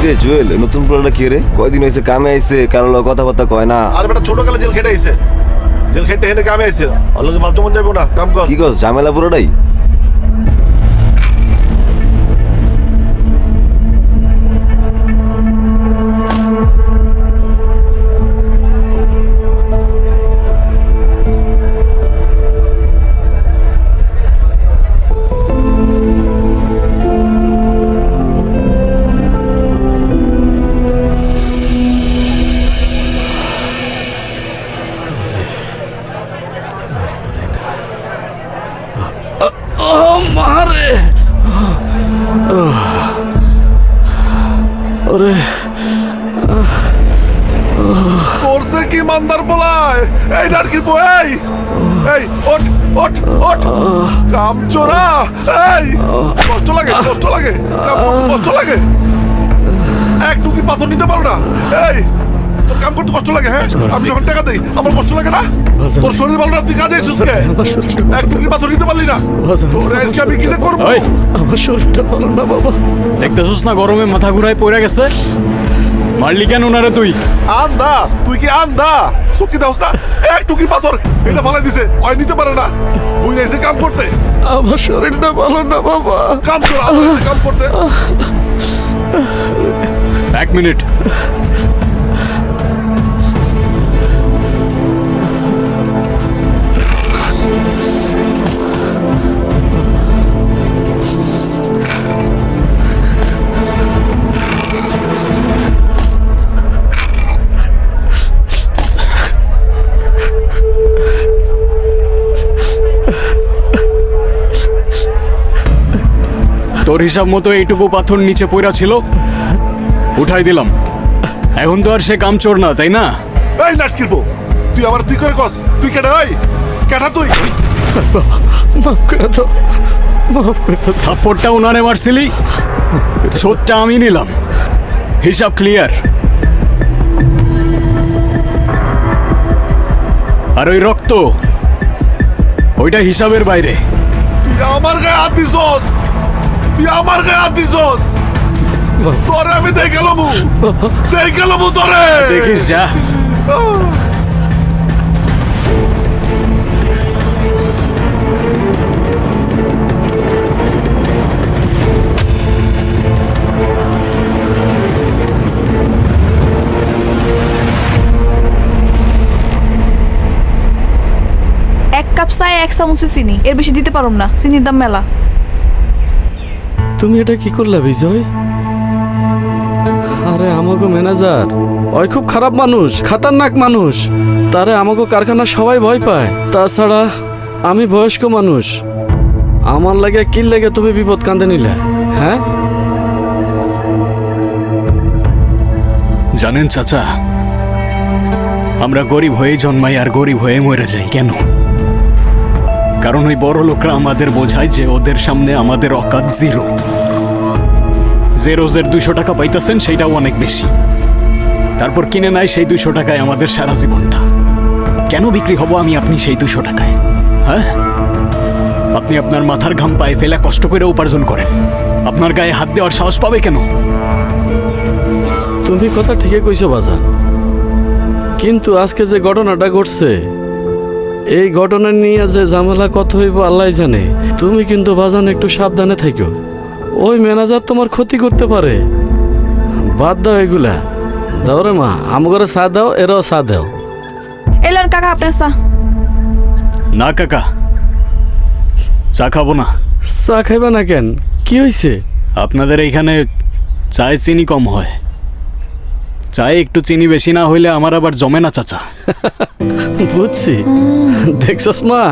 কিরে জুয়েল, নতুন পোলাটা কি রে? কয়দিন হয়েছে কামে আইছে, কারো লগে কথাবার্তা কয় না। আর বেটা ছোট কালে জেল খেটে আইছে, জেল খেটে হেনে কামে আইছে, অলগে ভাবতে মন যাবো না, কাম কর। কি কস, ঝামেলা পুরোটাই? মারে ওরে করছে কি মান্দার বলায়, এই নাটকির বউ, এই এই ওঠ ওঠ ওঠ, কাম চোরা, এই কষ্ট লাগে, কষ্ট লাগে, কাম করতে কষ্ট লাগে, একটু কি পাথর নিতে পারো না? এই তোর কাম করতে কষ্ট লাগে? হ্যাঁ, আমি যখন টাকা দেই আমার কষ্ট লাগে না? তোর শরীর ভালো না, তুই কাজে এসেছিস কে? একটু কি পাথর নিতে পারলি না? তোর আজকে আমি কিসে করবো? আমার শরীরটা ভালো না বাবা। দেখতেছিস না গরমে মাথা ঘুরায় পড়ে গেছে? মারলি কেন ওনারে তুই? আন্দা, তুই কি আন্দা? চোখে দাওস না? একটু কি পাথর এটা ফালাই দিছে, ওই নিতে পারে না, বুঝে এসে কাম করতে। আমার শরীরটা ভালো না বাবা। কাম কর, আমার এসে কাম করতে। এক মিনিট। তোর হিসাব মতো এইটুকু পাথর নিচে পড়া ছিল, উঠাই দিলাম। এখন তো আর সে কামচোর না, তাই না? এই নাটকির বউ, তুই আমার তুই করে কস, তুই কেটে ওই কেটা তুই? মাফ করে দাও, মাফ করে দাও। থাপ্পড়টা উনারে মারছিলি, শোধটা আমি নিলাম। হিসাব ক্লিয়ার। আর ওই রক্ত, ওইটা হিসাবের বাইরে। তুই আমার গায়ে হাত দিছস, তুই আমার গায়ে হাত দিছস, তোরে আমি দেখে গেলামু, দেখে গেলামু তোরে। দেখিস যা। এক কাপ চায়, এক চামচে চিনি, এর বেশি দিতে পারুম না, চিনির দাম মেলা। তুমি এটা কি করলা বিজয়? আরে আমাকে ম্যানেজার, ওই খুব খারাপ মানুষ, খাতারনাক মানুষ। তারে আমাকে কারখানা সবাই ভয় পায়। তাছাড়া আমি বয়স্ক মানুষ, আমার লাগে কি লাগে তুমি বিপদ কাঁদে নিলে? হ্যাঁ জানেন চাচা, আমরা গরিব হয়ে জন্মাই আর গরিব হয়ে মরে যাই কেন? কারণ ওই বড় লোকরা আমাদের বোঝায় যে ওদের সামনে আমাদের অকাত জিরো। যে রোজের 200 টাকা পাইতেছেন সেইটাও অনেক বেশি, তারপর কিনে নেয় সেই 200 টাকায় আমাদের সারা জীবনটা। কেন বিক্রি হব আমি আপনি সেই 200 টাকায়? হ্যাঁ, আপনি আপনার মাথার ঘাম পায়ে ফেলে কষ্ট করে উপার্জন করেন, আপনার গায়ে হাত দেওয়ার সাহস পাবে কেন? তুমি কথা ঠিকই কইছো বাজান, কিন্তু আজকে যে ঘটনাটা ঘটছে, এই ঘটনা নিয়ে যে ঝামেলা কত হইব আল্লাহ জানে। তুমি কিন্তু বাজান একটু সাবধানে থাকো, ওই ম্যানেজার তোমার ক্ষতি করতে পারে। বাদ দাও এগুলা, দাও রে মা, আমগরে চা দাও, এরাও চা দাও। এলেন কাকা আপনার চা। না কাকা, চা খাবো না। চা খাইবা না কেন? কি হয়েছে? আপনাদের এইখানে চায়ে চিনি কম হয়, চায়ে একটু চিনি বেশি না হইলে আমার আবার জমে না চাচা। বুঝছি। দেখছস মা,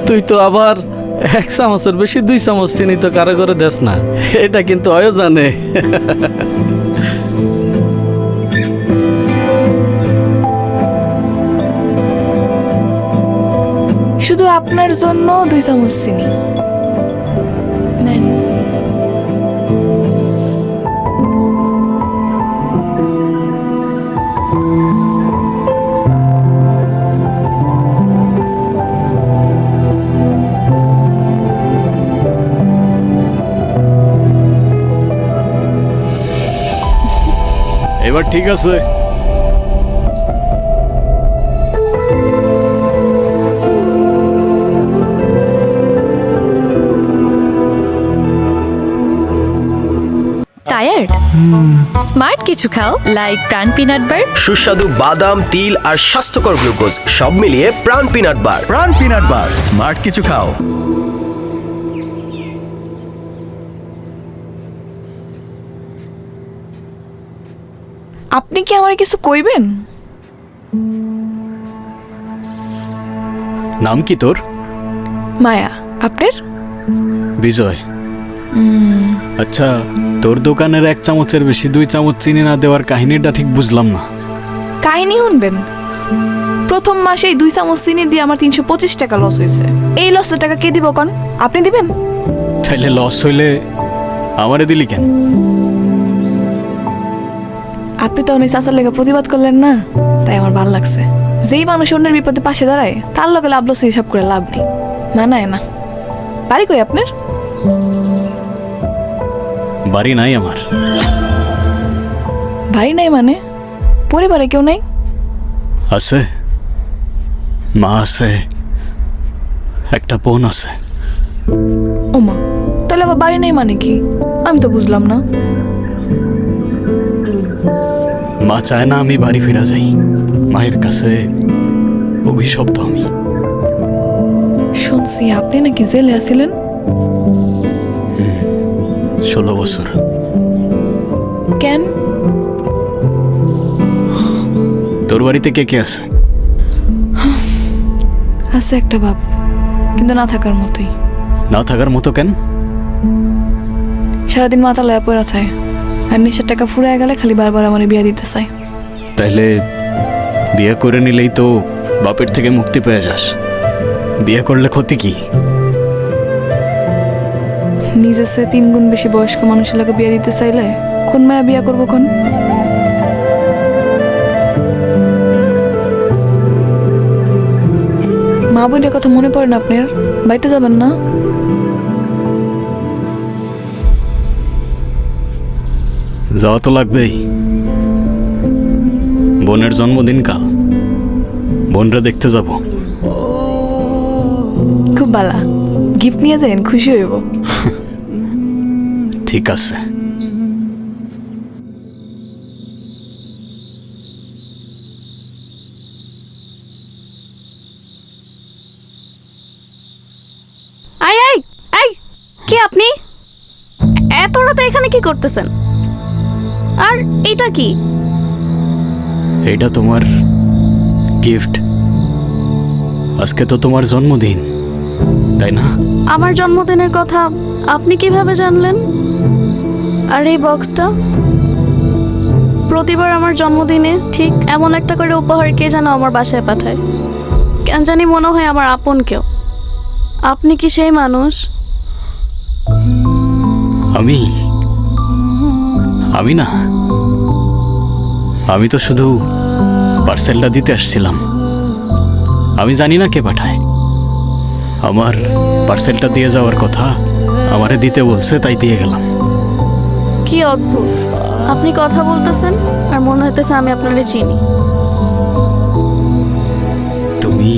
তুই তো আবার 1 চামচের বেশি 2 চামচ চিনি তো কারো করে দেস না, এটা কিন্তু অয় জানে। শুধু আপনার জন্য 2 চামচ চিনি নেন। এবার ঠিক আছে। টায়ার্ড? স্মার্ট কিছু খাও, লাইক প্রাণ পিনাট বার। সুস্বাদু বাদাম, তিল আর স্বাস্থ্যকর গ্লুকোজ সব মিলিয়ে প্রাণ পিনাট বার। প্রাণ পিনাট বার, স্মার্ট কিছু খাও। আপনি কি আমার কিছু কইবেন? নাম কি তোর? মায়া। আপনার? বিজয়। আচ্ছা, তোর দোকানের 1 চামচের বেশি 2 চামচ চিনি না দেওয়ার কাহিনীটা ঠিক বুঝলাম না। কাহিনী শুনবেন? প্রথম মাসেই 2 চামচ চিনি দিয়ে আমার 325 টাকা লস হয়েছে। এই লসের টাকা কে দিব কোন? আপনি দিবেন? তাইলে লস হইলে আমারে দিলি কেন? আপনি তো অনেক চাচার লেগে প্রতিবাদ করলেন না, তাই আমার ভালো লাগছে। যেই মানুষ অন্যের বিপদে পাশে দাঁড়ায় তার লগে লাভ লস হিসাব করে লাভ নেই, মানায় না। বাড়ি কই আপনার? বাড়ি নাই আমার। বাড়ি নাই মানে? পরিবারে কেউ নাই? আছে, মা আছে, একটা বোন আছে। ওমা, তাহলে আবার বাড়ি নেই মানে কি? আমি তো বুঝলাম না। মা চায় না আমি বাড়ি ফিরা যাই। মায়ের কাছে অভিশপ্ত আমি। শুনছি আপনি নাকি জেলে আছিলেন? 16 বছর। কেন? তোর বাড়িতে কে কে আছে? আছে একটা বাপ, কিন্তু না থাকার মতোই। না থাকার মতো কেন? সারাদিন মাথা লয়া পড়া থাকে, আর নেশার টাকা ফুরায় গেলে খালি বারবার আমার বিয়া দিতে চায়। তাইলে বিয়ে করে নিলেই তো বাপের থেকে মুক্তি পেয়ে যাস। বিয়ে করলে ক্ষতি কি? নিজের চেয়ে 3 গুণ বেশি বয়স্ক মানুষের লোকে বিয়া দিতে চাইলে কোন মায়া বিয়া করবো কোন? মা বোনের কথা মনে পড়ে না আপনার? বাড়িতে যাবেন না? যাওয়া তো লাগবেই। বোনের জন্মদিন কাল, বোনরা দেখতে যাব। খুব ভালো, গিফট নিয়ে যান, খুশি হইব। ঠিক আছে। আই আই আই, কে আপনি? এত রাতে এখানে কি করতেছেন? আর এটা কি? এটা তোমার গিফট। আজকে তো তোমার জন্মদিন, তাই না? আমার জন্মদিনের কথা আপনি কিভাবে জানলেন? আর এই বক্সটা? প্রতিবার আমার জন্মদিনে ঠিক এমন একটা করে উপহার কে যেন আমার বাসায় পাঠায়। কেন জানি মনে হয় আমার আপন কেউ। আপনি কি সেই মানুষ? আমি না, আমি তো শুধু পার্সেলটা দিতে আসছিলাম। আমি জানি না কে পাঠায়। আমার পার্সেলটা দিয়ে যাওয়ার কথা, আমারে দিতে বলছে, তাই দিয়ে গেলাম। কি অদ্ভুত, আপনি কথা বলতেছেন আর মনে হইতেছে আমি আপনারে চিনি। তুমি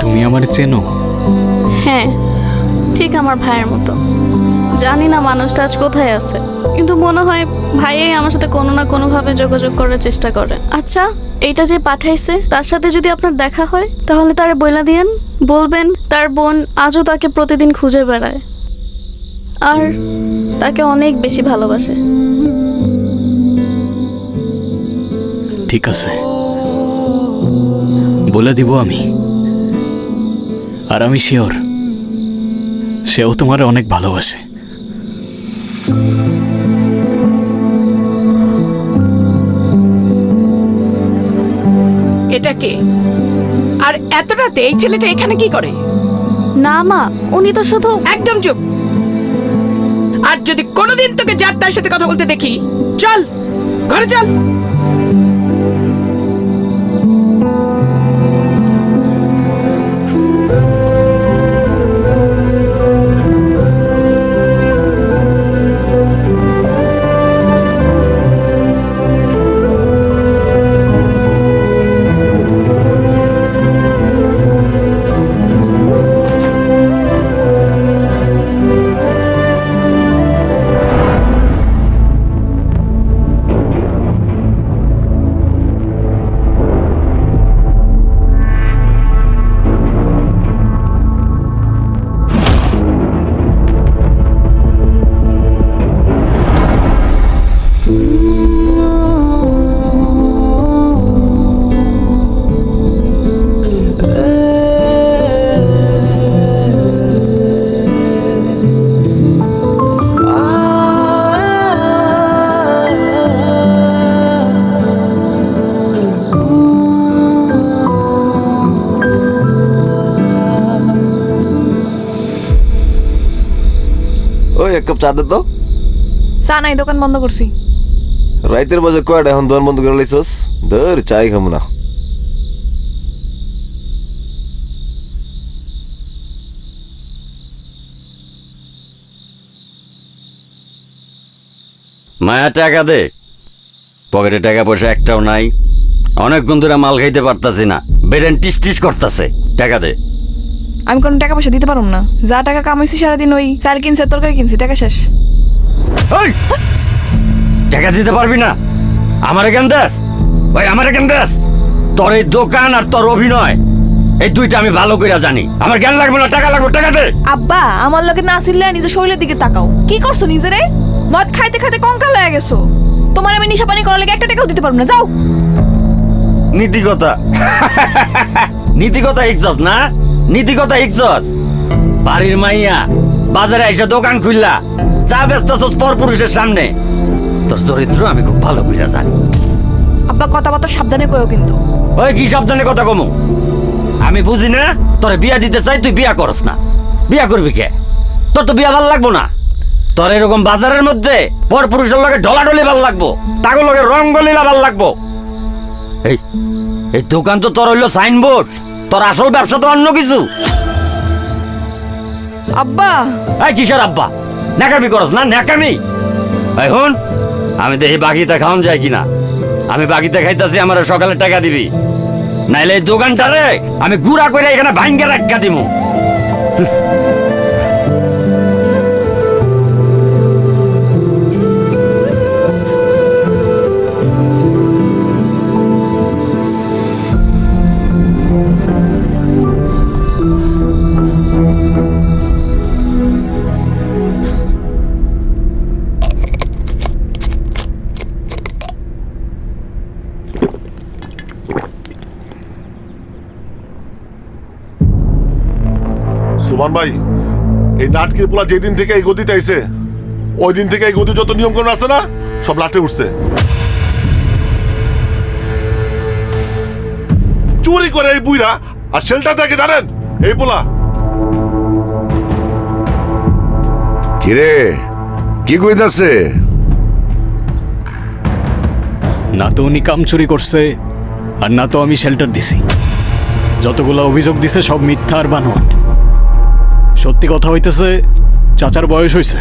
তুমি আমার চেনো? হ্যাঁ, ঠিক আমার ভাইয়ের মতো। জানি না মানুষটা আজ কোথায় আছে, কিন্তু মনে হয় ভাইয়াই আমার সাথে কোনো না কোনোভাবে যোগাযোগ করার চেষ্টা করে। আচ্ছা, এইটা যে পাঠাইছে তার সাথে যদি আপনার দেখা হয় তাহলে তারে বইলা দিয়েন, বলবেন তার বোন আজও তাকে প্রতিদিন খুঁজে বেড়ায় আর তাকে অনেক বেশি ভালোবাসে। ঠিক আছে, বলে দিব আমি। আর আমি শিওর সেও তোমার অনেক ভালোবাসে। এটা কে? আর এত রাতে এই ছেলেটা এখানে কি করে? না মা, উনি তো শুধু... একদম চুপ। আর যদি কোনোদিন তোকে যার তার সাথে কথা বলতে দেখি, চল ঘরে চল। ওই এক কাপ চা দে তো। চা নাই, দোকান বন্ধ করছি। রাইতের বাজে কয়টা এখন দোকান বন্ধ করে লাইছস? ধর চাই খাবো না। মায়া টাকা দে, পকেটে টাকা পয়সা একটাও নাই। অনেকক্ষণ ধরে মাল খাইতে পারতাছি না, বেরেন টিস টিস করতেছে। টাকা দে। আমি কোনো টাকা পয়সা দিতে পারবো না। যা টাকা কামাইছি সারাদিন ওই চাল কিনছে, তরকারি কিনছি, টাকা শেষ। ওই টাকা দিতে পারবি না? আমার কেন দাস? ওই আমার কেন দাস? তোর এই দোকান আর তোর অভিনয়, এই দুইটা আমি ভালো করে জানি। আমার জ্ঞান লাগবে না, টাকা লাগবে, টাকা দে। আব্বা, আমার লগে না আসলে নিজের শরীরের দিকে তাকাও। কি করছো নিজেরে? মদ খাইতে খাইতে কঙ্কাল হয়ে গেছো। তোমার আমি নিশা পানি করার লাগে একটা টাকাও দিতে পারবো না, যাও। নীতিকতা নীতিকতা ইকছস না? নীতিকতা ইকছস? বাড়ির মাইয়া বাজারে এসে দোকান খুললা চা বেচতেছস পরপুরুষের সামনে। তোর চরিত্র আমি খুব ভালো করে জানি। আব্বা, কথাবার্তা সাবধানে কইও কিন্তু। ওই কি সাবধানে কথা কমু? আমি বুঝি না তোরে বিয়া দিতে চাই, তুই বিয়া করস না। বিয়া করবি কে? তোর তো বিয়া ভাল লাগবো না। তোর এরকম বাজারের মধ্যে পরপুরুষের লগে ঢলাঢলি ভাল লাগবো, তাগর লগে রঙ্গলীলা ভাল লাগবো। এই এই দোকান তো তোর হইলো সাইনবোর্ড, তোর আসল ব্যবসা তো অন্য কিছু। আব্বা, এই কিসের আব্বা? ন্যাকামি করস না? ন্যাকামি? এখন আমি দেখি বাকিতে খাওয়ান যায় কিনা। আমি বাকিতে খাইতাছি, আমার সকালে টাকা দিবি, নাইলে এই দোকানটারে আমি গুড়া করে এখানে ভাঙ্গে রাখা দিমু। সুমন ভাই, এই নাটকের পোলা যেদিন থেকে এই গদিতে আইছে, ওই দিন থেকে এই গদি যত নিয়ম কানুন আছে না, সব লাটে উঠছে। চুরি করে এই বুইরা, আর শেল্টার দেখে জানেন এই পোলা। কিরে, কি কইতাছে? না তো উনি কাম চুরি করছে, আর না তো আমি শেল্টার দিছি। যতগুলো অভিযোগ দিছে সব মিথ্যা আর বানোয়াট। সত্যি কথা হইতেছে, চাচার বয়স হয়েছে,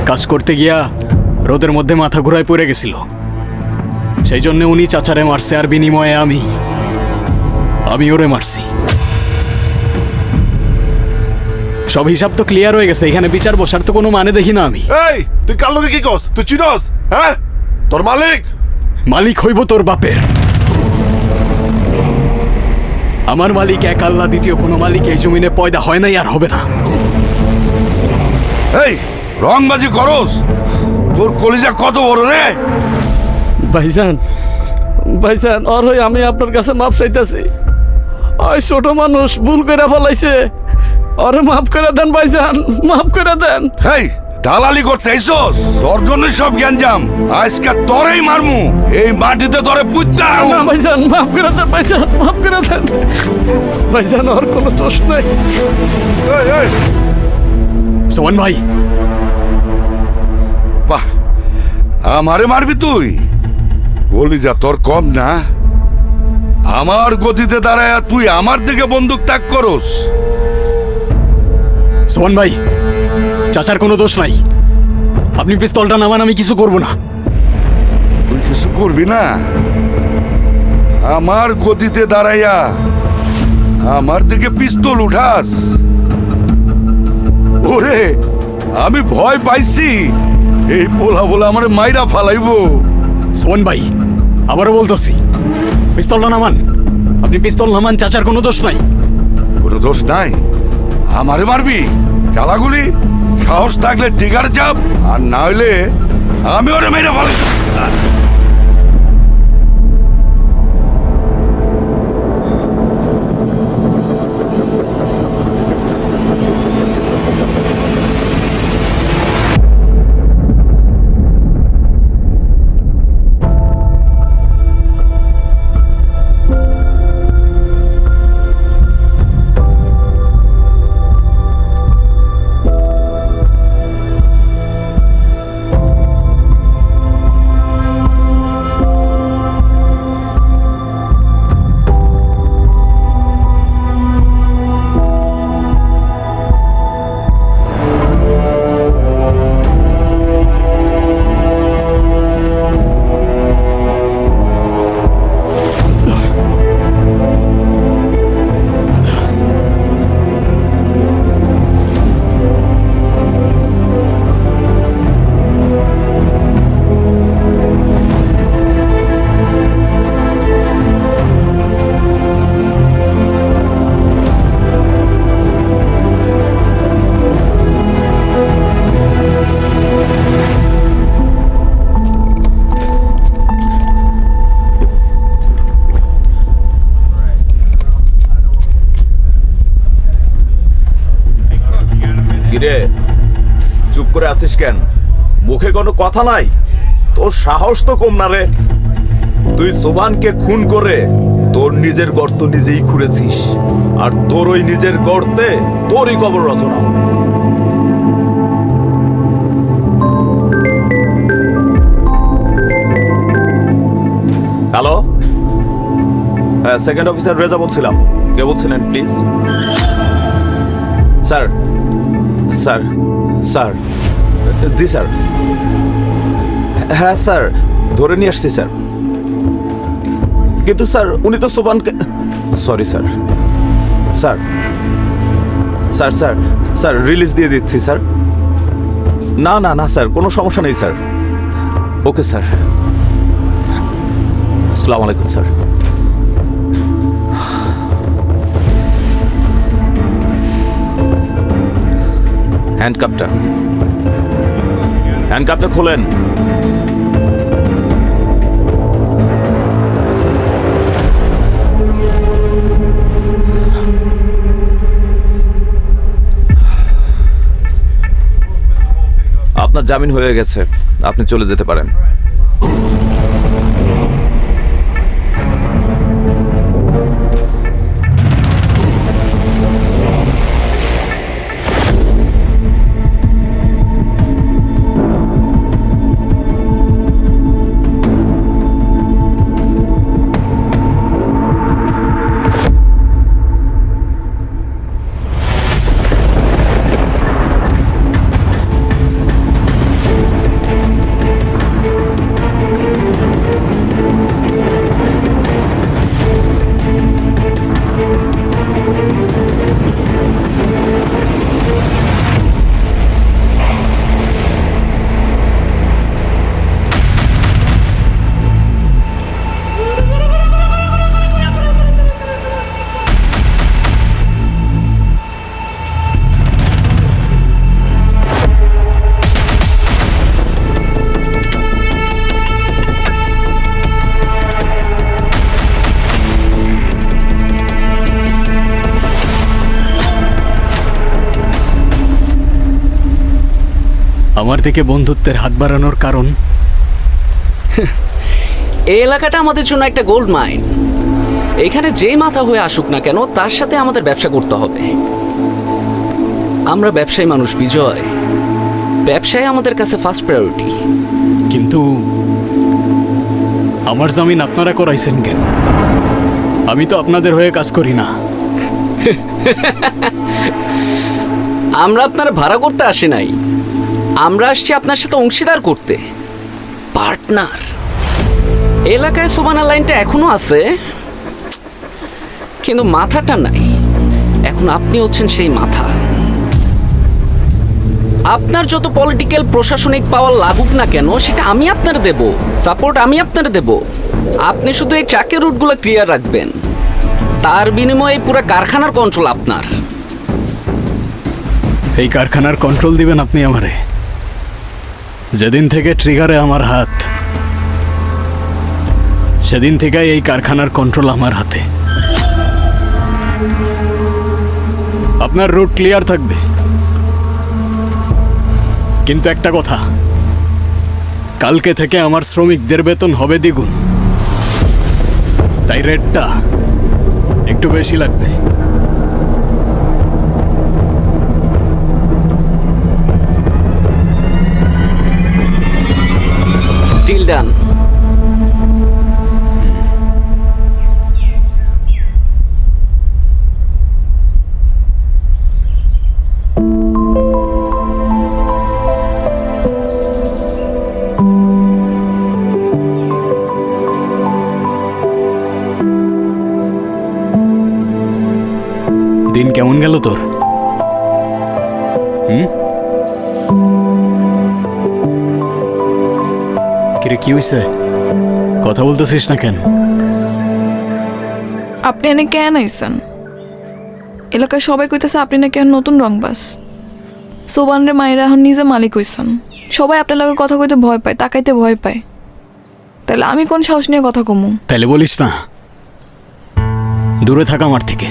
কাজ করতে গিয়া রোদের মধ্যে মাথা ঘুরায় পড়ে গেছিল। সেই জন্য উনি চাচারে মারছে, আর বিনিময়ে আমি ওরে মারছি। সব হিসাব তো ক্লিয়ার হয়ে গেছে, এখানে বিচার বসার তো কোনো মানে দেখি না আমি। এই তুই কাল লোকে কি কস? তুই চিনস? হ্যাঁ, তোর মালিক? মালিক হইব তোর বাপের। আমার মালিক এক আল্লাহ, দ্বিতীয় কোনো মালিক এই জমিনে পয়দা হয় নাই আর হবে না। এই রংবাজি করস? তোর কলিজা কত বড় রে? ভাইজান, ভাইজান, আর হই আমি আপনার কাছে মাপ চাইতেছি। ওই ছোট মানুষ ভুল করে ফেলাইছে, আরে মাফ করে দেন ভাইজান, মাফ করে দেন। এই দালালি করতে আইছস? তোর জন্যই সব জ্ঞানজাম। আজকে তোরেই মারমু, এই মাটিতে তোরে পুঁততে না ভাইজান, মাফ করে দেন ভাইজান, মাফ করে দেন ভাইজান, আর কোনো দোষ নাই। এই এই সোমান ভাই, বাহ, আমারে মারবি তুই? কলিজা তোর কম না? আমার গতিতে দাঁড়ায় তুই আমার দিকে বন্দুক তাক করস? সোমান ভাই, চাচার কোনো দোষ নাই। আপনি পিস্তলটা নামান, আমি কিছু করব না। তুই কিছু করবি না? আমার গতিতে দাঁড়াইয়া আমার দিকে পিস্তল উঠাস? ওরে, আমি ভয় পাইছি, এই পোলা বলে আমার মাইরা ফালাইবো। সোমান ভাই, আবারও বলতেছি, পিস্তলটা নামান। আপনি পিস্তল নামান, চাচার কোনো দোষ নাই। কোনো দোষ নাই? আমারে মারবি? চালাগুলি সাহস থাকলে টিগার চাপ, আর না হইলে আমি ওরে মেরে ফেলাই। করে আছিস কেন? মুখে কোনো কথা নাই? তোর সাহস তো কম না রে। তুই সোবানকে খুন করে তোর নিজের গর্ত নিজেই খুঁড়েছিস, আর তোর ওই নিজের গর্তে তোরই কবর রচনা হবে। হ্যালো, হ্যাঁ, সেকেন্ড অফিসার রেজা বলছিলাম। কে বলছিলেন প্লিজ? স্যার, স্যার, স্যার, জি স্যার। হ্যাঁ স্যার, ধরে নিয়ে আসছি স্যার। কিন্তু স্যার উনি তো সোবানকে, sorry sir. Sir, sir, sir, sir release দিয়ে দিচ্ছি স্যার। না না না স্যার, কোনো সমস্যা নেই স্যার। ওকে স্যার, আসসালামু আলাইকুম স্যার। হ্যান্ডকাপটা খোলেন। আপনার জামিন হয়ে গেছে, আপনি চলে যেতে পারেন। আমার দিকে বন্ধুত্বের হাত বাড়ানোর কারণ? এই এলাকাটা আমাদের জন্য একটা গোল্ড মাইন। এখানে যে মাথা হয়ে আসুক না কেন, তার সাথে আমাদের ব্যবসা করতে হবে। আমরা ব্যবসায়ী মানুষ বিজয়, ব্যবসায় আমাদের কাছে ফার্স্ট প্রায়োরিটি। কিন্তু আমার জামিন আপনারা করাইছেন কেন? আমি তো আপনাদের হয়ে কাজ করি না। আমরা আপনার ভাড়া করতে আসি নাই, আমরা আসছি আপনার সাথে অংশীদার করতে, পার্টনার। এলাকায় সোবানা লাইনটা এখনো আছে, কিন্তু মাথাটা নাই। এখন আপনি হচ্ছেন সেই মাথা। আপনার যত পলিটিক্যাল প্রশাসনিক পাওয়ার লাগুক না কেন, সেটা আমি আপনার দেব, সাপোর্ট আমি আপনার দেব। আপনি শুধু এই ট্রাকের রুটগুলো ক্লিয়ার রাখবেন, তার বিনিময়ে পুরো কারখানার কন্ট্রোল আপনার। এই কারখানার কন্ট্রোল দিবেন আপনি আমারে? যেদিন থেকে ট্রিগারে আমার হাত, সেদিন থেকে এই কারখানার কন্ট্রোল আমার হাতে। আপনার রুট ক্লিয়ার থাকবে, কিন্তু একটা কথা, কালকে থেকে আমার শ্রমিকদের বেতন হবে দ্বিগুণ, তাই রেটটা একটু বেশি লাগবে। Deal done. দিন কেমন গেল তোর? কিরে, কি হইছে? কথা বলতেছিস না কেন? আপনি এনে কেন আইছেন? এলাকায় সবাই কইতেছে আপনি নাকি এখন নতুন রংবাস। সোবানরে মায়েরা এখন নিজে মালিক হইছেন। সবাই আপনার লগে কথা কইতে ভয় পায়, তাকাইতে ভয় পায়। তাহলে আমি কোন সাহস নিয়ে কথা কমু? তাহলে বলিস না দূরে থাকা আমার থেকে।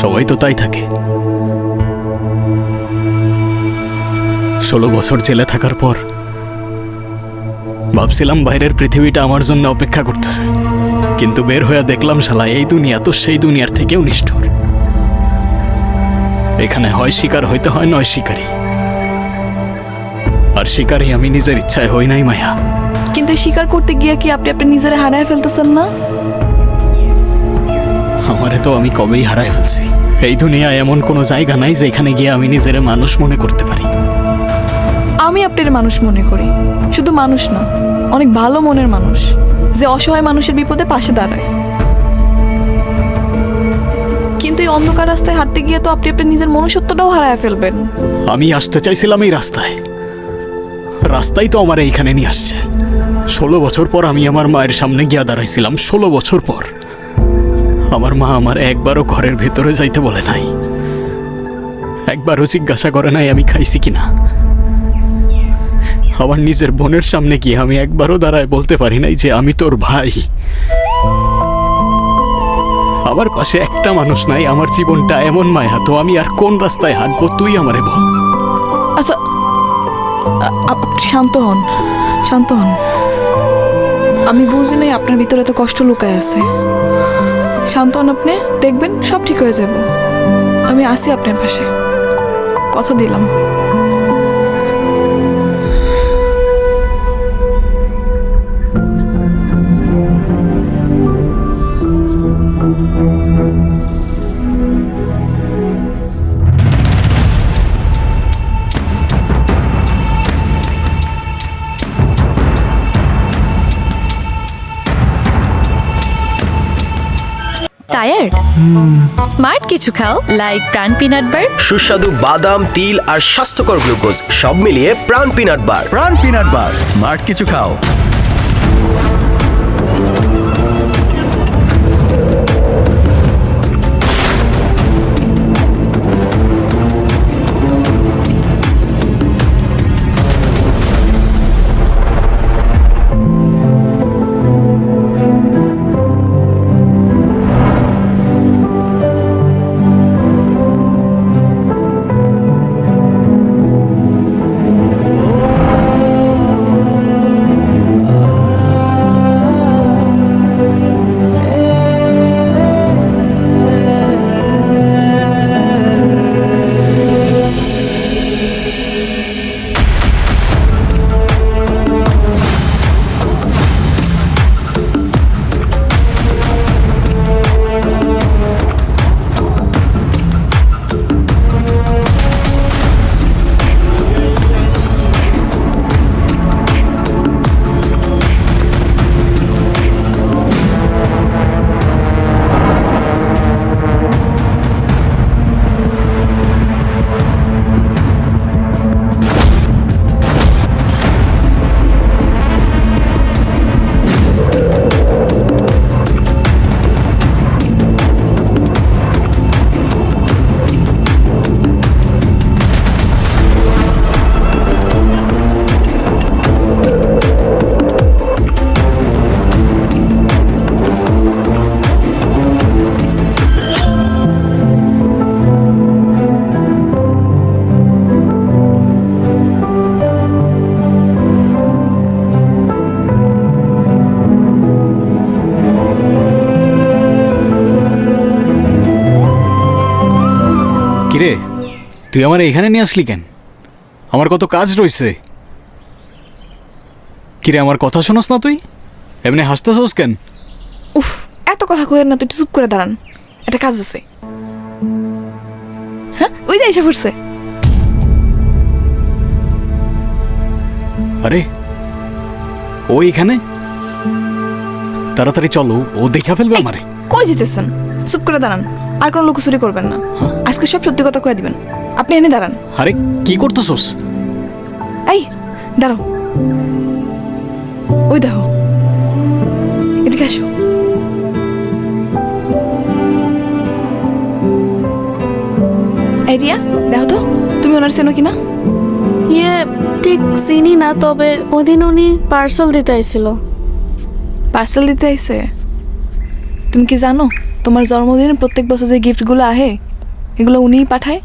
সবাই তো তাই থাকে। 16 বছর জেলে থাকার পর ভাবছিলাম বাইরের পৃথিবীটা আমার জন্য অপেক্ষা করতেছে, কিন্তু বের হয়ে দেখলাম শালা এই দুনিয়া তো সেই দুনিয়ার থেকেও নিষ্ঠুর। এখানে হয় শিকার হইতে হয় নয় শিকারী, আর শিকারী আমি নিজের ইচ্ছায় হই নাই মায়া। কিন্তু স্বীকার করতে গিয়ে কি আপনি আপনি নিজেরা হারায় ফেলতেছেন না? আমারে তো আমি কবেই হারায় ফেলছি। এই দুনিয়ায় এমন কোনো জায়গা নাই যেখানে গিয়ে আমি নিজের মানুষ মনে করতে পারি। আমি আপনার মানুষ মনে করি, শুধু মানুষ না, অনেক ভালো মনের মানুষ, যে অসহায় মানুষের বিপদে পাশে দাঁড়ায়। কিন্তু এই অন্ধকার রাস্তায় হাঁটতে গিয়ে তো আপনি আপনার নিজের মনুষ্যত্বটাও হারায় ফেলবেন। আমি আসতে চাইছিলাম এই রাস্তায়, রাস্তাই তো আমার এইখানে নিয়ে আসছে। 16 বছর পর আমি আমার মায়ের সামনে গিয়া দাঁড়াইছিলাম। 16 বছর পর আমার মা আমার একবারও ঘরের ভেতরে যাইতে বলে নাই, একবারও জিজ্ঞাসা করে নাই আমি খাইছি কিনা। আমার নিজের বোনের সামনে গিয়ে আমি একবারও দাঁড়ায় বলতে পারি নাই যে আমি তোর ভাই। আমার পাশে একটা মানুষ নাই। আমার জীবনটা এমন মায়া, তো আমি আর কোন রাস্তায় হাঁটবো তুই আমারে বল। আচ্ছা, আপনি শান্ত হন, শান্ত হন। আমি বুঝি নাই আপনার ভিতরে তো কষ্ট লুকায় আছে। শান্ত হন আপনি, দেখবেন সব ঠিক হয়ে যাব। আমি আসি আপনার পাশে, কথা দিলাম। টায়ার্ড? স্মার্ট কিছু খাও, লাইক প্রাণ পিনাট বার। সুস্বাদু বাদাম, তিল আর স্বাস্থ্যকর গ্লুকোজ সব মিলিয়ে প্রাণ পিনাট বার। প্রাণ পিনাট বার, স্মার্ট কিছু খাও। কিরে, তুই আমার এখানে নিয়ে আসলি কেন? আমার কত কাজ রয়েছে। কিরে, আমার কথা শোনস না তুই? এমনি হাসতেছস কেন? উফ, এত কথা কইেন না তো, একটু চুপ করে দাঁড়ান, একটা কাজ আছে। হ্যাঁ, ওই যে এসে পড়ছে। আরে ও এখানে? তাড়াতাড়ি চলো, ও দেখা ফেলবে আমারে। কই যেতেছেন? চুপ করে দাঁড়ান, আর কোনো লুকোচুরি করবেন না। আজকে সব সত্যি কথা কয়ে দিবেন। আপনি এনে দাঁড়ান। আরে কি করতেছস? এই দাঁড়াও, ওই দেখো, এদিকে আসো। এই রিয়া, দেখো তো তুমি ওনার চেনো কিনা? ইয়ে, ঠিক চিনি না, তবে ওদিন উনি পার্সেল দিতে আইছিল। পার্সেল দিতে আইছে? তুমি কি জানো তোমার জন্মদিনে প্রত্যেক বছর যে গিফটগুলো আহে এগুলো উনিই পাঠায়।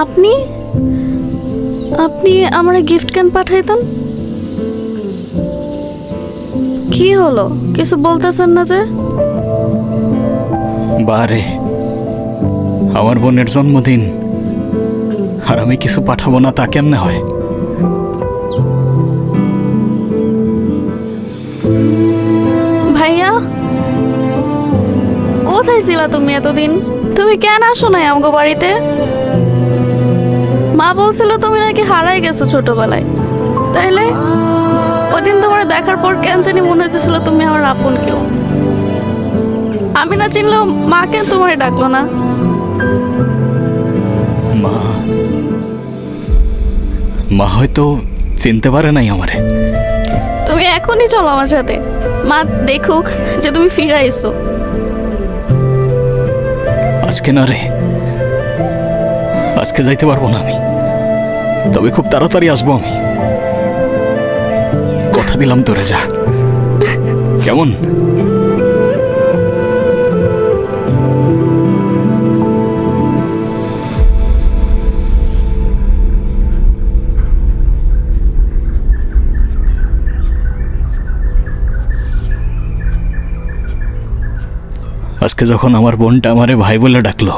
আপনি আপনি আমার গিফট কেন পাঠাইতেন? কি হলো, কিছু বলতেছেন না যে? বারে, আমার বোনের জন্মদিন আর আমি কিছু পাঠাবো না তা কেমনে হয়? ভাইয়া, কোথায় ছিলা তুমি এতদিন? তুমি কেন আসো নাই আমগো বাড়িতে? মা বলছিল তুমি নাকি হারাই গেছো ছোটবেলায়। তাইলে ওদিন তোমার দেখার পর কেন জানি মনে হইতেছিল তুমি আমার আপন কেউ। আমি না চিনলেও মা কেন তোমারে ডাকলো না? মা মা হয়তো চিনতে পারে নাই আমারে। তুমি এখনই চলো আমার সাথে, মা দেখুক যে তুমি ফিরে এসো। আজকে না রে, আজকে যাইতে পারবো না আমি, তবে খুব তাড়াতাড়ি আসবো আমি। কথা দিলাম তোরে, যা কেমন? আজকে যখন আমার বোনটা আমারে ভাই বলে ডাকলো,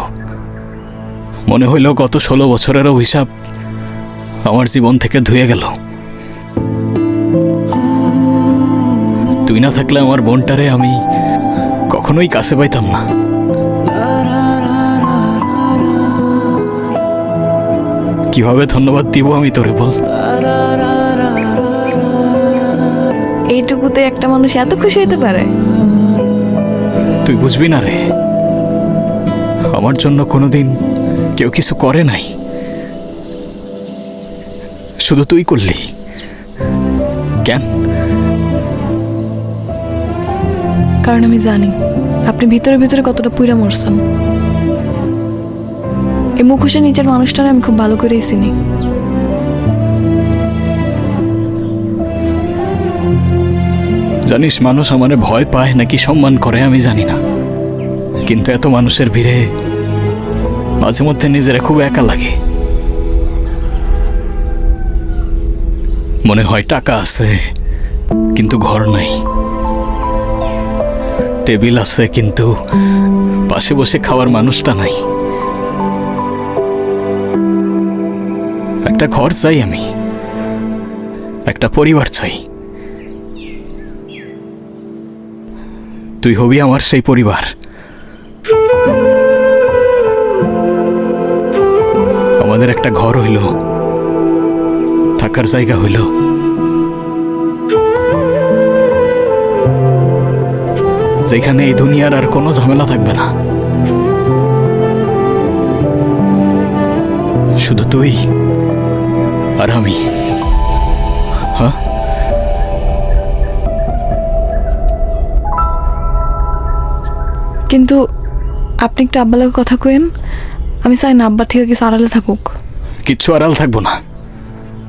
মনে হইল গত 16 বছরের অভিশাপ আমার জীবন থেকে ধুয়ে গেল। তুই না থাকলে আমার বোনটারে আমি কখনোই কাছে পাইতাম না। কিভাবে ধন্যবাদ দিব আমি তোরে, বল? এইটুকুতে একটা মানুষ এত খুশি হতে পারে? তুই বুঝবি না রে, আমার জন্য কোনোদিন কেউ কিছু করে নাই, শুধু তুই করলি। কেন? কারণ আমি জানি আপনি ভিতরে ভিতরে কতটা পুইরা মরছেন। এই মুখোশের নিচের মানুষটারে আমি খুব ভালো করেই চিনি। জানিস, মানুষ আমারে ভয় পায় নাকি সম্মান করে আমি জানি না, কিন্তু এত মানুষের ভিড়ে মাঝে মধ্যে নিজেরা খুব একা লাগে। মনে হয় টাকা আছে কিন্তু ঘর নাই, টেবিল আছে কিন্তু পাশে বসে খাওয়ার মানুষটা নাই। একটা ঘর চাই আমি, একটা পরিবার চাই। তুই হবি আমার সেই পরিবার। আমাদের একটা ঘর হইল, থাকার জায়গা হইল, যেখানে এই দুনিয়ার আর কোনো ঝামেলা থাকবে না, শুধু তুই আর আমি। হ্যাঁ, কিন্তু আপনি একটু আব্বার লগে কথা কইেন। আমি চাই না আব্বার থেকে কিছু আড়ালে থাকুক। কিচ্ছু আড়াল থাকবো না,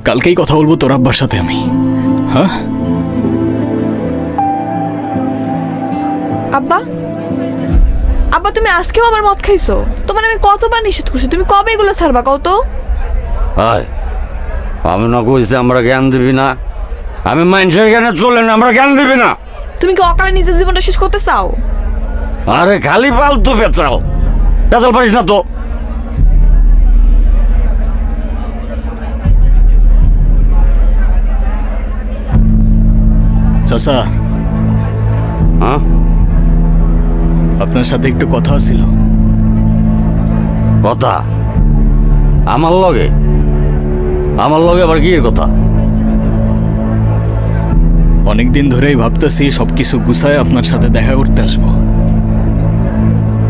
কালকেই কথা বলবো তোর আব্বার সাথে আমি। হ্যাঁ আব্বা, আব্বা তুমি আজকেও আবার মদ খাইছো? তোমার আমি কতবার নিষেধ করছি, তুমি কবে এগুলো ছাড়বা কত? আমি না কইছি আমরা জ্ঞান দিবি না, আমি মানুষের জ্ঞানে চলে না, আমরা জ্ঞান দিবি না। তুমি কি অকালে নিজের জীবনটা শেষ করতে চাও? আরে খালি ফালতু পেঁচাল পেঁচাল পারিস না তো। চাচা, হ্যাঁ, আপনার সাথে একটু কথা ছিল। কথা? আমার লগে? আমার লগে আবার কি কথা? অনেকদিন ধরেই ভাবতেছি সবকিছু গুছায় আপনার সাথে দেখা করতে আসবো।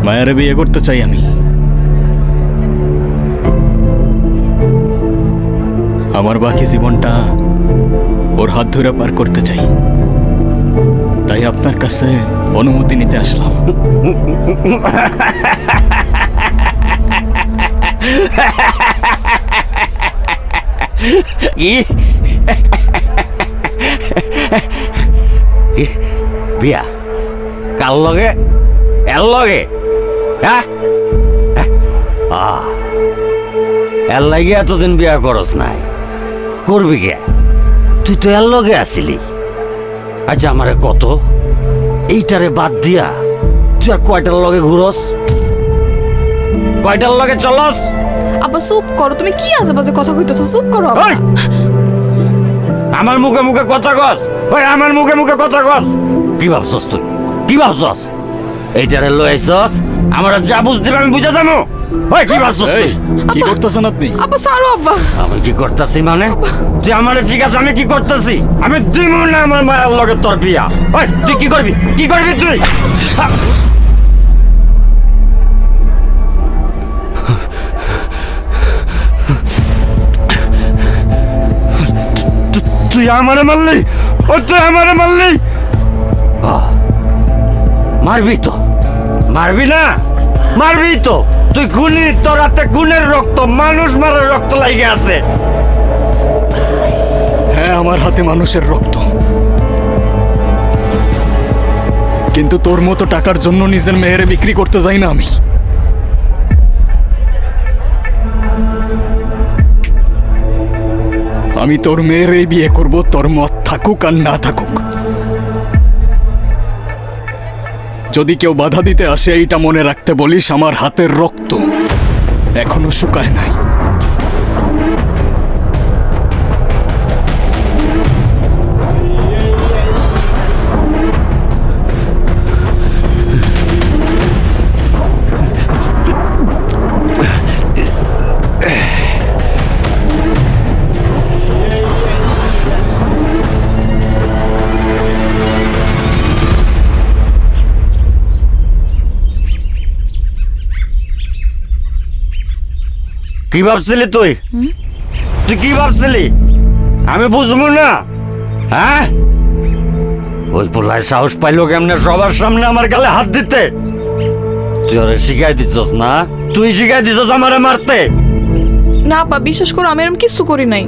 মায়ারে বিয়ে করতে চাই আমি। আমার বাকি জীবনটা ওর হাত ধরে পার করতে চাই, তাই আপনার কাছে অনুমতি নিতে আসলাম। বিয়া কার লগে? এর লগে? হ্যাঁ, এর লাগে এতদিন বিয়া করস নাই, করবি কে? তুই তো এর লগে আসিলি। আচ্ছা আমারে কত, এইটারে বাদ দিয়া তুই আর কয়টার লগে ঘুরস, কয়টার লগে চলস? আব্বা চুপ করো, তুমি কি আজে বাজে কথা কইতেছো? চুপ করো আব্বা। ওই! আমার মুখে মুখে কথা কস, ওই আমার মুখে মুখে কথা কস। কি ভাবছস তুই, কি ভাবছস? এইটারে লই আইছস, আমার যা বুঝ দিবে আমি বুঝা যাবো। ওই কি ভাবছস তুই? কি করতেছেন আপনি? আব্বা সারো আব্বা। আমি কি করতেছি মানে? তুই আমারে জিজ্ঞাসা আমি কি করতেছি? আমি দিব না আমার মায়ের লগে তোর বিয়া। ওই তুই কি করবি, কি করবি তুই? তুই আমারে মারলি, ও তুই আমারে মারলি। মারবি তো, মারবি না, মারবি তো। তুই খুনি, তোর হাতে খুনের রক্ত, মানুষ মারার রক্ত লাগে আছে। হ্যাঁ, আমার হাতে মানুষের রক্ত, কিন্তু তোর মতো টাকার জন্য নিজের মেয়েরে বিক্রি করতে যাই না আমি। আমি তোর মেয়েরই বিয়ে করব, তোর মত থাকুক আর না থাকুক। যদি কেউ বাধা দিতে আসে এইটা মনে রাখতে বলিস, আমার হাতের রক্ত এখনো শুকায় নাই। কি ভাবছিলি তুই, তুই কি ভাবছিলি আমি বুঝবো না? হ্যাঁ, ওই পোলায় সাহস পাইলো কেমনে সবার সামনে আমার গালে হাত দিতে? তুই ওরে শিখাই দিছস না, তুই শিখাই দিছস আমারে মারতে। না আব্বা বিশ্বাস করো, আমি এরকম কিছু করি নাই।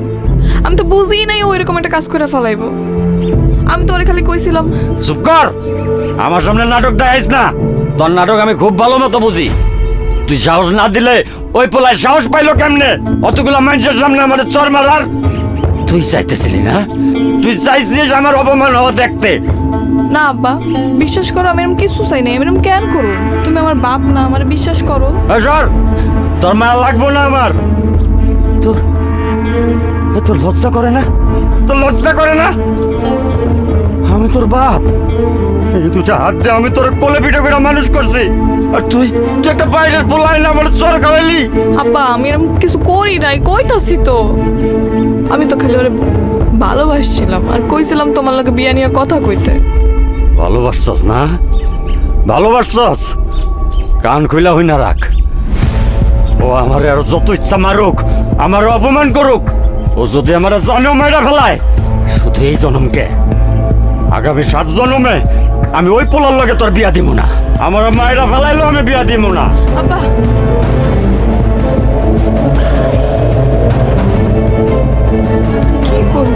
আমি তো বুঝিই নাই ও এরকম একটা কাজ করে ফেলাইবো। আমি তো ওরে খালি কইছিলাম। চুপ কর, আমার সামনে নাটক দেখাইস না। তোর নাটক আমি খুব ভালো মতো বুঝি। তুই সাহস না দিলে ওই পোলায় সাহস পাইলো কেমনে অতগুলো মানুষের সামনে আমাদের চর মারার? তুই চাইতেছিলি না, তুই চাইছিস আমার অপমান হওয়া দেখতে। না আব্বা বিশ্বাস করো, আমি এরকম কিছু চাই নাই। আমি এরকম কেন করো? তুমি আমার বাপ না, আমার বিশ্বাস করো। সর, তোর মায়া লাগবো না আমার। তোর তোর লজ্জা করে না, তোর লজ্জা করে না? আমি তোর বাপ, এই দুটা হাত দিয়ে আমি তোর কোলে পিঠে করে মানুষ করছি, আর তুই তুই একটা বাইরের পোলাই না আমার চর খাওয়াইলি। আব্বা আমি এরকম কিছু করি নাই, কইতাছি তো। আমি তো খালি ওরে ভালোবাসছিলাম আর কইছিলাম তোমার লগে বিয়া নিয়ে কথা কইতে। ভালোবাসছস না, ভালোবাসছস? কান খুইলা হই না রাখ। ও আমার আর যত ইচ্ছা মারুক, আমার অপমান করুক, ও যদি আমার জন্ম মেয়েরা ফেলায়, শুধু এই জন্মকে, আগামী 7 জন্মে আমি ওই পোলার লগে তোর বিয়া দিব না। আমার মায়েরা ফেলাইলেও আমি বিয়া দিব না। আব্বা কি করব?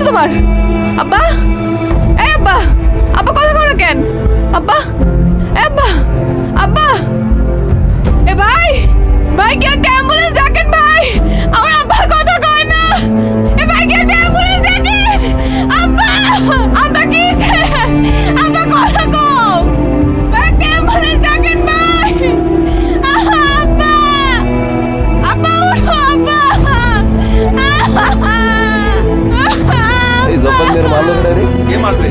তোমার আব্বা, এই আব্বা, আব্বা কথা কর কেন? আব্বা, আব্বা, আব্বা, এ ভাই, ভাই কি একটা অ্যাম্বুলেন্স ডাকেন ভাই, আমার আব্বা কথা কয় না। এ ভাই কি একটা অ্যাম্বুলেন্স ডাকেন, আব্বা, আব্বা কি আব্বা কথা কও, ভাই একটা অ্যাম্বুলেন্স ডাকেন ভাই, আব্বা, আব্বা উঠো আব্বা। জপানের মারলো রে, কে মারবে?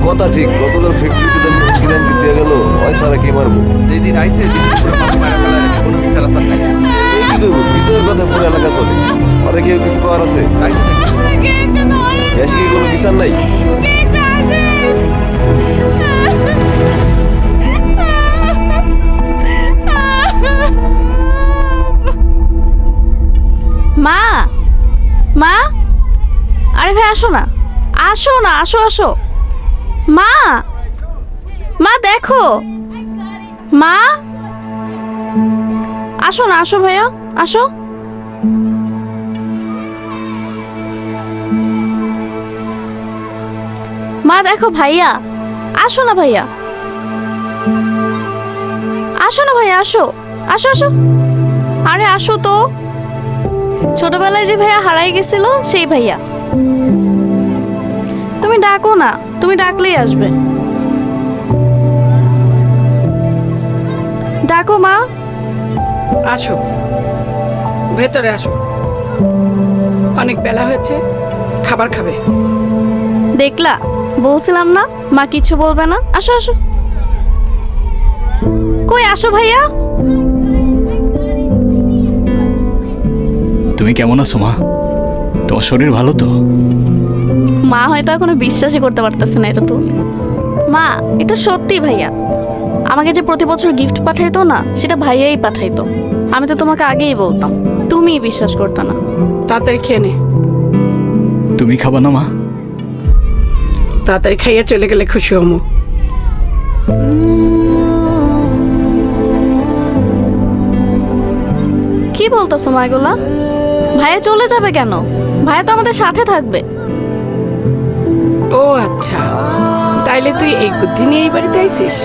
কথা ঠিক, কতগুলো ফ্যাক্টরিতে কিদান কি দিয়ে গেল, ওই সারা কে মারবো? যেদিন আইছে কোনো বিচার আছে না, কি করবো? বিচারের কথা পুরো এলাকা চলে, আরে কেউ কিছু করার আছে? দেশে কি কোনো বিচার নাই? আসো না, আসো না, আসো আসো। মা, মা দেখো, মা আসো না, আসো ভাইয়া, আসো। মা দেখো ভাইয়া, আসো না ভাইয়া, আসো না ভাইয়া, আসো আসো আসো। আরে আসো তো, ছোটবেলায় যে ভাইয়া হারাই গেছিল সেই ভাইয়া। তুমি ডাকো না, তুমি ডাকলেই আসবে। ডাকো মা। আসো, ভেতরে আসো, অনেক বেলা হয়েছে, খাবার খাবে। দেখলা, বলছিলাম না মা কিছু বলবে না। আসো আসো। কই আসো ভাইয়া। তুমি কেমন আছো মা? তোমার শরীর ভালো তো? মা হয়তো এখনো বিশ্বাসই করতে পারতেছে না এটা। তো মা, এটা সত্যি ভাইয়া। আমাকে যে প্রতি বছর গিফট পাঠাইতো না, সেটা ভাইয়াই পাঠাইতো। আমি তো তোমাকে আগেই বলতাম, তুমিই বিশ্বাস করতে না। তাড়াতাড়ি খেয়ে নে। তুমি খাবা না মা? তাড়াতাড়ি খাইয়া চলে গেলে খুশি হমু। কি বলতেছো মা এগুলা? ভাইয়া চলে যাবে কেন? ভাইয়া তো আমাদের সাথে থাকবে। ও আচ্ছা, তাইলে তুই এই বুদ্ধি নিয়ে এই বাড়িতে আইছিস?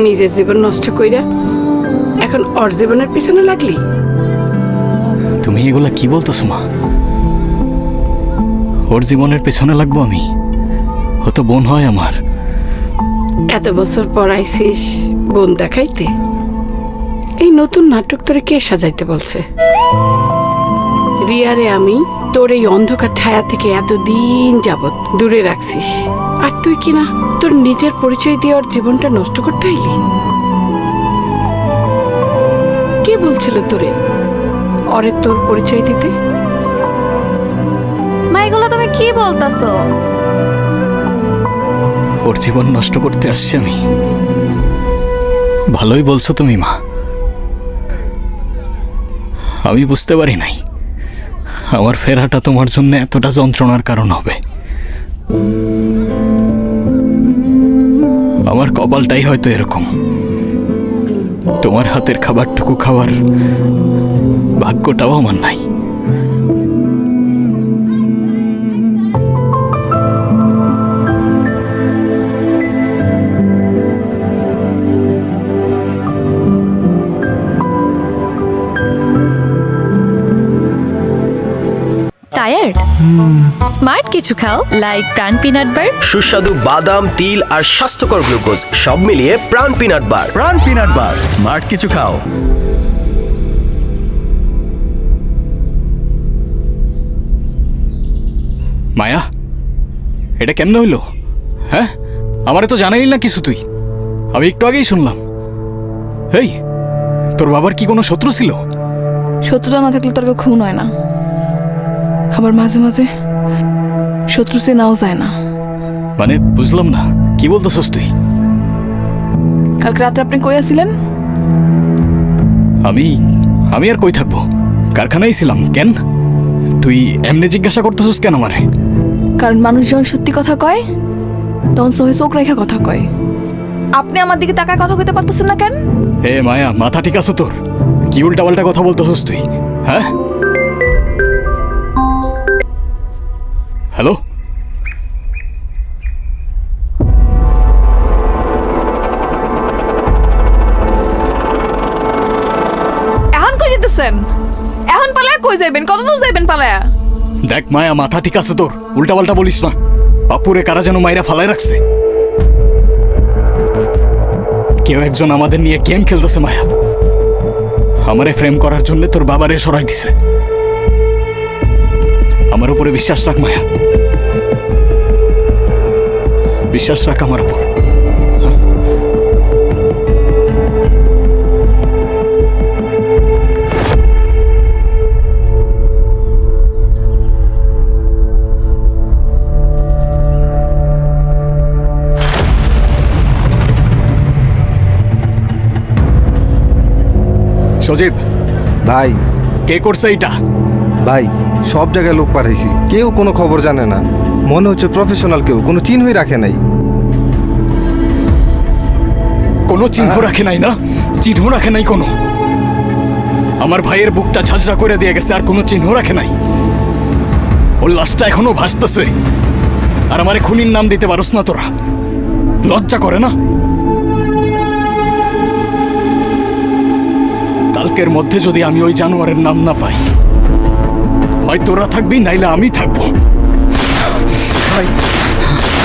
নিজের জীবন নষ্ট কইরা এখন ওর জীবনের পিছনে লাগলি? তুমি এগুলা কি বলতেছো মা? ওর জীবনের পেছনে লাগবো আমি? ও তো বোন হয় আমার। এত বছর পর আইছিস বোন দেখাইতে? এই নতুন নাটক তোরে কে সাজাইতে বলছে? রিয়ারে আমি তোর এই অন্ধকার ছায়া থেকে এতদিন যাবৎ দূরে রাখছিস, আর তুই কিনা তোর নিজের পরিচয় দিয়ে ওর জীবনটা নষ্ট করতে আইলি? কে বলছিল তোরে ওরে তোর পরিচয় দিতে? মা এগুলা তুমি কি বলতাছো? ওর জীবন নষ্ট করতে আসছি আমি? ভালোই বলছো তুমি মা। আমি বুঝতে পারি নাই আমার ফেরাটা তোমার জন্য এতটা যন্ত্রণার কারণ হবে। আমার কপালটাই হয়তো এরকম। তোমার হাতের খাবারটুকু খাওয়ার ভাগ্যটাও আমার নাই। টায়ার্ড? স্মার্ট কিছু খাও, লাইক প্রাণ পিনাট বার। সুস্বাদু বাদাম, তিল আর স্বাস্থ্যকর গ্লুকোজ সব মিলিয়ে প্রাণ পিনাট বার। প্রাণ পিনাট বার, স্মার্ট কিছু খাও। মায়া, এটা কেমনে হইলো? হ্যাঁ, আমারে তো জানাইলি না কিছু তুই। আমি একটু আগেই শুনলাম। এই, তোর বাবার কি কোনো শত্রু ছিল? শত্রুতা না থাকলে তোর কেউ খুন হয় না, আবার মাঝে মাঝে শত্রু সে নাও যায় না। মানে বুঝলাম না, কি বলতেছস তুই? কালকে রাত্রে আপনি কই আছিলেন? আমি আর কই থাকবো? কারখানায় ছিলাম। কেন তুই এমনি জিজ্ঞাসা করতেছস কেন আমারে? কারণ মানুষ যখন সত্যি কথা কয় তখন সহে চোখ রেখা কথা কয়। আপনি আমার দিকে তাকায় কথা কইতে পারতেছেন না কেন? এ মায়া, মাথা ঠিক আছে তোর? কি উল্টা পাল্টা কথা বলতেছস তুই? হ্যাঁ, হ্যালো? এখন কই যেতেছেন? এখন পালায়া কই যাইবেন? কত দূর যাইবেন পালায়া? দেখ মায়া, মাথা ঠিক আছে তোর? উল্টা পাল্টা বলিস না। বাপুরে কারা যেন মাইরা ফালাই রাখছে। কেউ একজন আমাদের নিয়ে গেম খেলতেছে মায়া। আমারে ফ্রেম করার জন্য তোর বাবারে সরাই দিছে। আমার উপরে বিশ্বাস রাখ মায়া, বিশ্বাস রাখ আমার উপর। সজীব ভাই, কে করছে এইটা? ভাই সব জায়গায় লোক পাঠাইছি, কেউ কোনো খবর জানে না। মনে হচ্ছে প্রফেশনাল কেউ কোনো চিহ্নই রাখে নাই। কোনো চিহ্ন রাখে নাই না? চিহ্ন রাখে নাই কোনো? আমার ভাইয়ের বুকটা ঝাঁঝরা করে দিয়ে গেছে, আর কোনো চিহ্ন রাখে নাই? ওর লাশটা এখনো ভাসতেছে, আর আমারে খুনির নাম দিতে পারোস না তোরা? লজ্জা করে না? কালকের মধ্যে যদি আমি ওই জানোয়ারের নাম না পাই, হয় তোরা থাকবি নাইলে আমি থাকবো।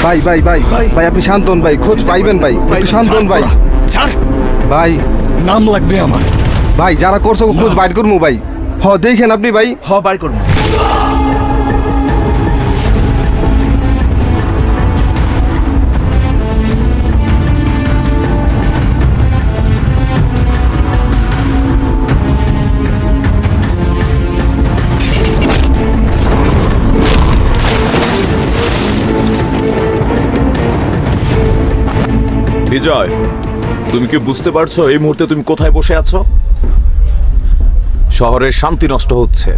ভাই ভাই ভাই ভাই আপনি শান্ত হন ভাই, খোঁজ পাইবেন ভাই, একটু শান্ত হন ভাই। ছাড় ভাই, নাম লাগবে আমার। ভাই যারা করছো খোঁজ বাইর করবো ভাই। দেখেন আপনি ভাই। বাইর করবো। বিজয়, তুমি কি বুঝতে পারছো এই মুহূর্তে তুমি কোথায় বসে আছো? শহরের শান্তি নষ্ট হচ্ছে,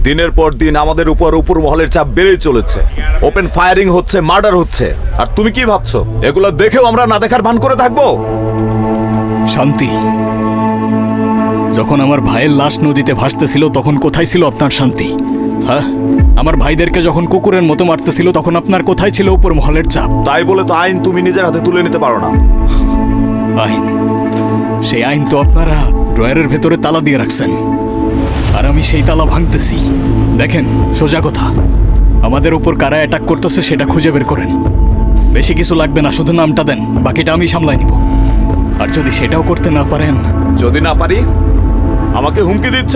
দিনের পর দিন আমাদের উপর মহলের চাপ বেড়েই চলেছে, ওপেন ফায়ারিং হচ্ছে, মার্ডার হচ্ছে, আর তুমি কি ভাবছো এগুলো দেখেও আমরা না দেখার ভান করে থাকবো? শান্তি? যখন আমার ভাইয়ের লাশ নদীতে ভাসতেছিল তখন কোথায় ছিল আপনার শান্তি? হ্যাঁ, আমার ভাইদেরকে যখন কুকুরের মতো মারতেছিল তখন আপনার কোথায় ছিল উপর মহলের চাপ? তাই বলে তো আইন তুমি নিজের হাতে তুলে নিতে পারো না। আইন? সেই আইন তো আপনারা ড্রয়ারের ভেতরে তালা দিয়ে রাখছেন, আর আমি সেই তালা ভাঙতেছি। দেখেন, সোজা কথা, আমাদের উপর কারা অ্যাটাক করতেছে সেটা খুঁজে বের করেন। বেশি কিছু লাগবে না, শুধু নামটা দেন, বাকিটা আমি সামলাই নিব। আর যদি সেটাও করতে না পারেন? যদি না পারি? আমাকে হুমকি দিচ্ছ?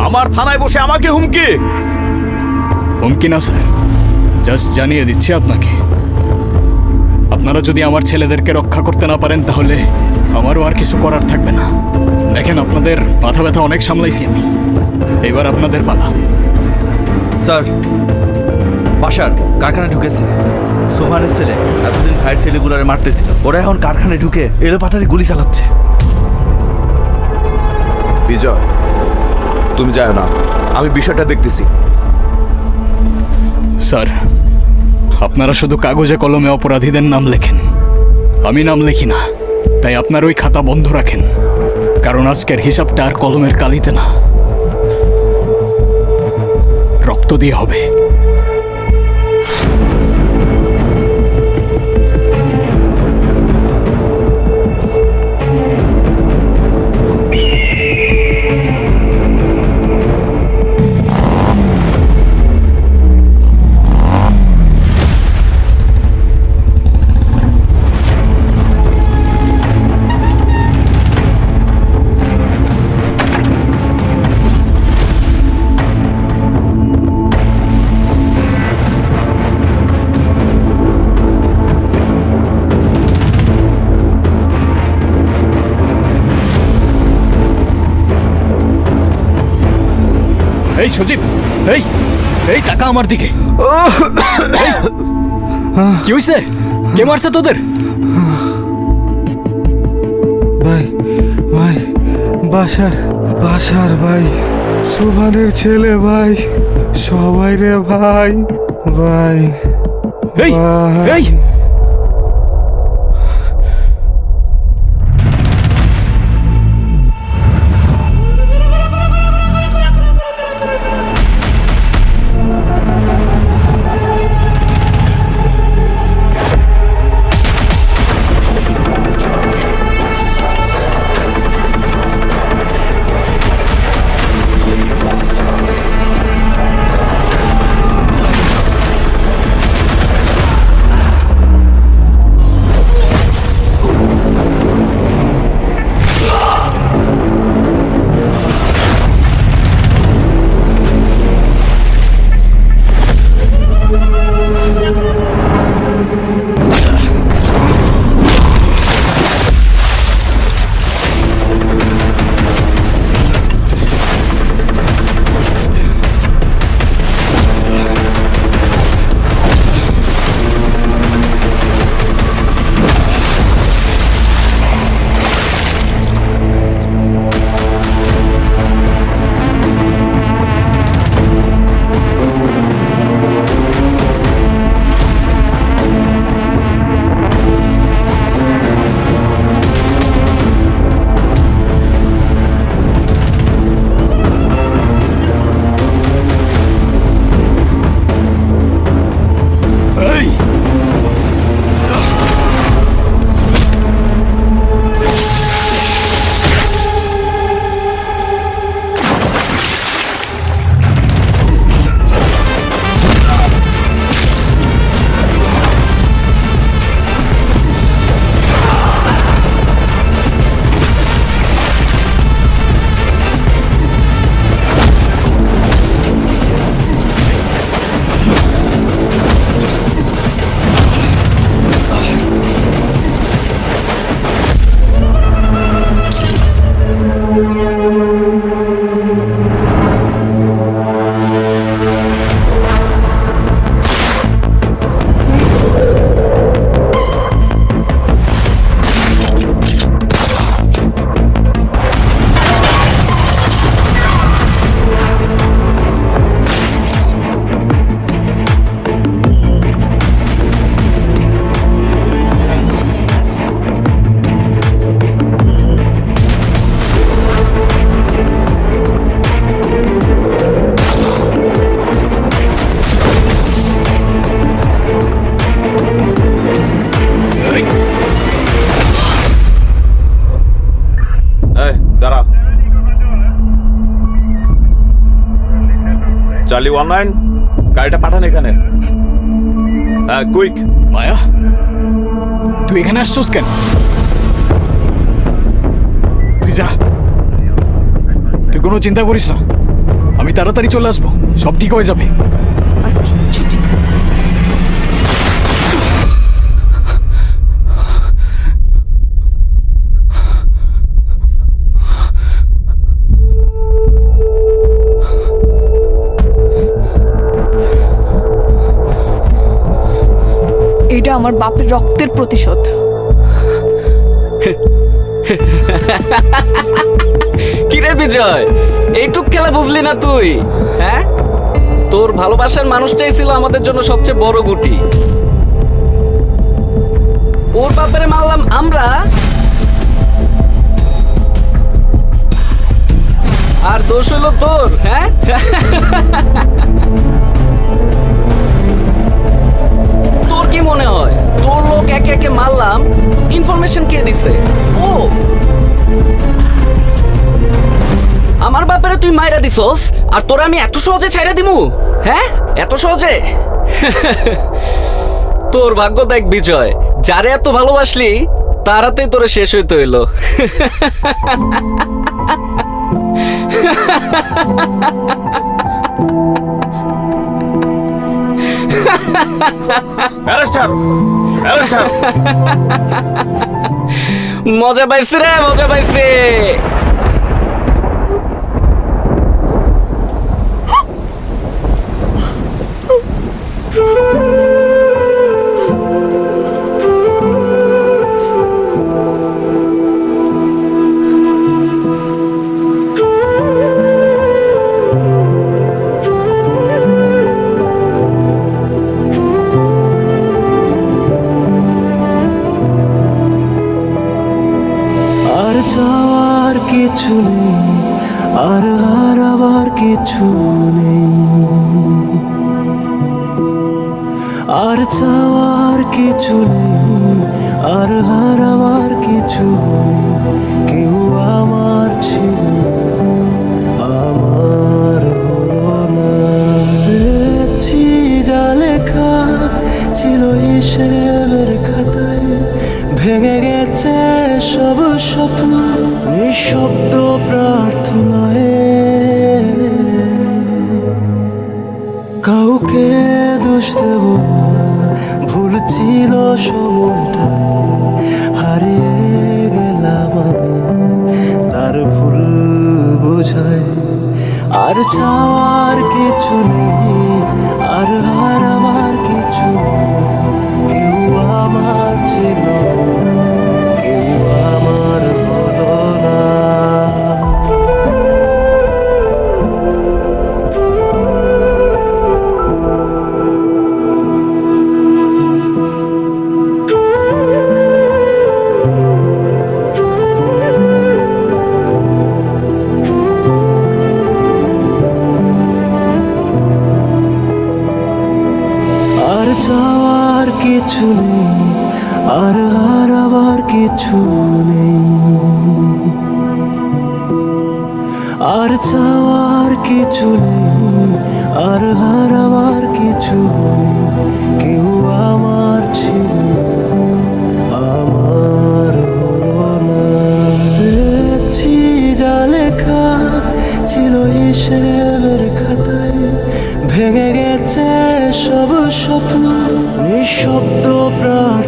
আমার থানায় বসে আমাকে হুমকি? হুমকি না স্যার, জাস্ট জানিয়ে দিচ্ছি আপনাকে, আপনারা যদি আমার ছেলেদেরকে রক্ষা করতে না পারেন তাহলে আমারও আর কিছু করার থাকবে না। দেখেন, আপনাদের মাথা ব্যথা অনেক সামলাইছি আমি, এবার আপনাদের পালা। স্যার, বাসার কারখানায় ঢুকেছে। সোহানের ছেলে এতদিন ভাইয়ের ছেলেগুলোরে মারতেছিল, ওরা এখন কারখানায় ঢুকে এলো পাতারে গুলি চালাচ্ছে। বিজয়, তুমি যাও না, আমি বিষয়টা দেখতেছি। স্যার, আপনারা শুধু কাগজে কলমে অপরাধীদের নাম লেখেন, আমি নাম লিখি না। তাই আপনার ওই খাতা বন্ধ রাখেন, কারণ আজকের হিসাবটা আর কলমের কালিতে না, রক্ত দিয়ে হবে। এই সজীব, এই এই টাকা আমার দিকে। কি হইছে? কে মারছে তোদের? ভাই ভাই, বাসার ভাই, সুভানের ছেলে ভাই, সবাই রে ভাই। ভাই এই এই চার্লি 19 গাড়িটা পাঠান এখানে। হ্যাঁ কুইক। মায়া তুই এখানে আসছোস কেন? তুই যা, তুই কোনো চিন্তা করিস না, আমি তাড়াতাড়ি চলে আসবো, সব ঠিক হয়ে যাবে। এটা আমার বাপের রক্তের প্রতিশোধ। কিরে বিজয়, এইটুক খেলা বুঝলি না তুই? হ্যাঁ, তোর ভালোবাসার মানুষটাই ছিল আমাদের জন্য সবচেয়ে বড় গুটি। ওর বাপেরে মারলাম আমরা, আর দোষ হলো তোর। হ্যাঁ, তোর কি মনে হয় তোর লোক একে একে মারলাম, ইনফরমেশন কে দিছে? ও, আমার বাপারে তুই মাইরা দিছস, আর তোরা আমি এত সহজে ছাইরা দিমু? হ্যাঁ, এত সহজে? তোর ভাগ্য দেখ বিজয়, যারে এত ভালোবাসলি তারাতেই তোরে শেষ হইতে হইলো। মজা পাইছি রে, মজা পাইছি। আর চাওয়ার কিছু নেই, আর হারাবার কিছু নেই, আর চাওয়ার কিছু নেই, আর হারাবার কিছু নেই। কেউ আমার ছিল, আমার হলো না। পেয়েছি যা লেখা ছিল হিসেবের খাতায়, ভেঙে গেছে সব স্বপ্ন নিঃশব্দ প্রার্থনায়। কাউকে দোষ দেব না, ভুল ছিল সময়টা, হারিয়ে গেলাম আমি তার ভুল বোঝায়। আর চাওয়ার কিছু নেই, আর হারাবার কিছু নেই। কেউ আমার ছিল না, কেউ আমার হলো না। আর চাওয়ার কিছু নেই, আর হারাবার কিছু নেই, আর চাওয়ার কিছু নেই, আর হারাবার কিছু নেই। কেউ আমার ছিল, আমার হলো না। পেয়েছি যা লেখা ছিল হিসেবের খাতায়, ভেঙে গেছে সব স্বপ্ন নিঃশব্দ প্রার্থনা।